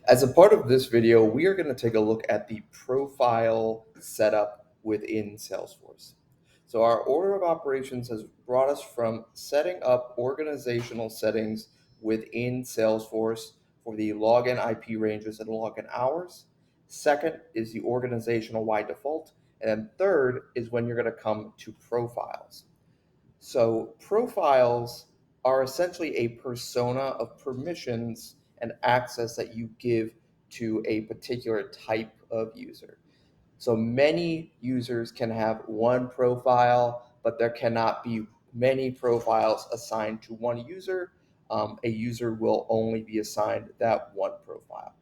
As a part of this video, we are going to take a look at the profile setup within Salesforce. So our order of operations has brought us from setting up organizational settings within Salesforce for the login IP ranges and login hours. Second is the organizational wide default. And then third is when you're going to come to profiles. So profiles are essentially a persona of permissions and access that you give to a particular type of user. So many users can have one profile, but there cannot be many profiles assigned to one user. A user will only be assigned that one profile.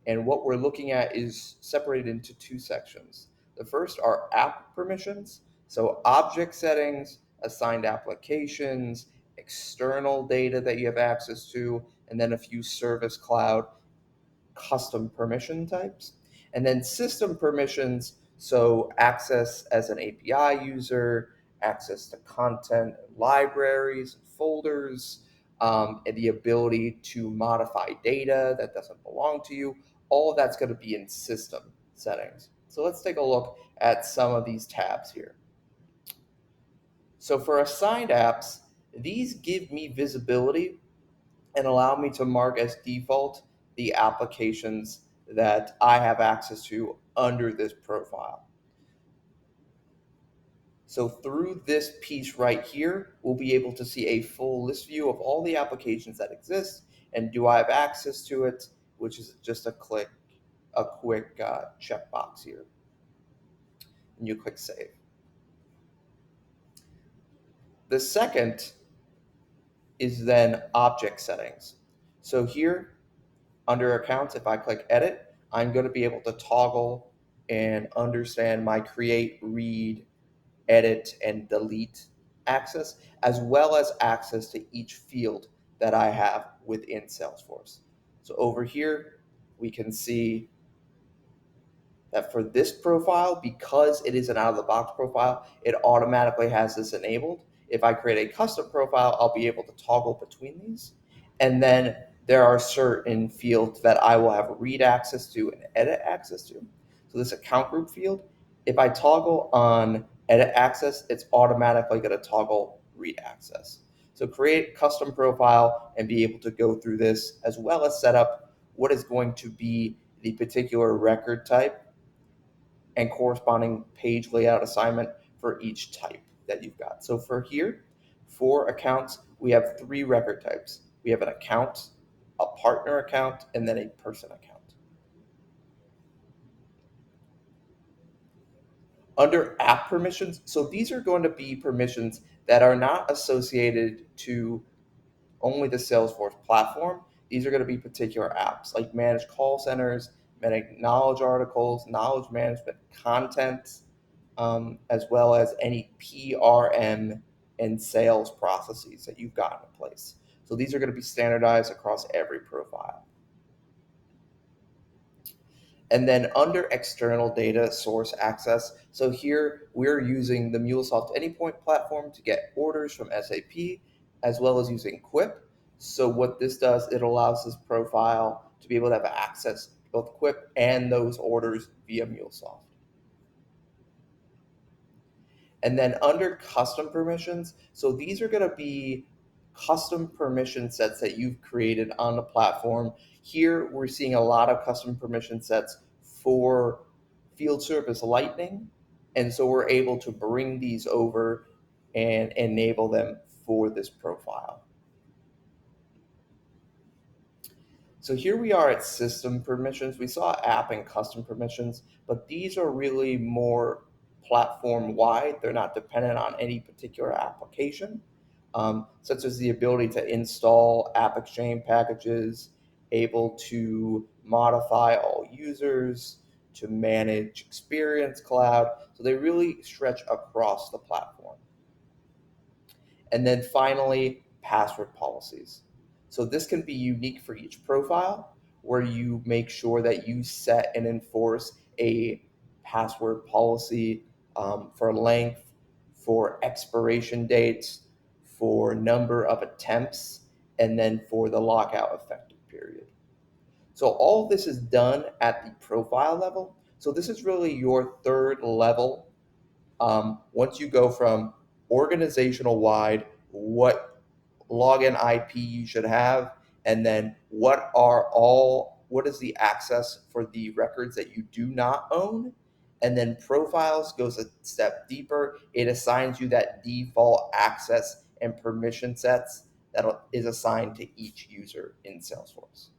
And what we're looking at is separated into two sections. The first are app permissions, so object settings, assigned applications, external data that you have access to, and then a few Service Cloud custom permission types. And then system permissions, so access as an API user, access to content, libraries, and folders, and the ability to modify data that doesn't belong to you. All of that's going to be in system settings. So let's take a look at some of these tabs here. So for assigned apps, these give me visibility and allow me to mark as default the applications that I have access to under this profile. So through this piece right here, we'll be able to see a full list view of all the applications that exist and do I have access to it, which is just a quick checkbox here. And you click save. The second is then object settings. So here under accounts, if I click edit, I'm going to be able to toggle and understand my create, read, edit, and delete access, as well as access to each field that I have within Salesforce. So over here, we can see that for this profile, because it is an out-of-the-box profile, it automatically has this enabled. If I create a custom profile, I'll be able to toggle between these. And then there are certain fields that I will have read access to and edit access to. So this account group field, if I toggle on edit access, it's automatically going to toggle read access. So create custom profile and be able to go through this, as well as set up what is going to be the particular record type and corresponding page layout assignment for each type that you've got. So for here, for accounts, we have three record types. We have an account, a partner account, and then a person account. Under app permissions, so these are going to be permissions that are not associated to only the Salesforce platform. These are going to be particular apps like managed call centers, managed knowledge articles, knowledge management content, as well as any PRM and sales processes that you've got in place. So these are going to be standardized across every profile. And then under external data source access, so here we're using the MuleSoft Anypoint platform to get orders from SAP, as well as using Quip. So what this does, it allows this profile to be able to have access to both Quip and those orders via MuleSoft. And then under custom permissions, so these are going to be custom permission sets that you've created on the platform. Here, we're seeing a lot of custom permission sets for field service lightning. And so we're able to bring these over and enable them for this profile. So here we are at system permissions. We saw app and custom permissions, but these are really more platform wide. They're not dependent on any particular application, such as the ability to install App Exchange packages, able to modify all users, to manage Experience Cloud. So they really stretch across the platform. And then finally, password policies. So this can be unique for each profile, where you make sure that you set and enforce a password policy for length, for expiration dates, for number of attempts, and then for the lockout effective period. So all of this is done at the profile level. So this is really your third level. Once you go from organizational wide, what login IP you should have, and then what is the access for the records that you do not own, and then profiles goes a step deeper. It assigns you that default access and permission sets that is assigned to each user in Salesforce.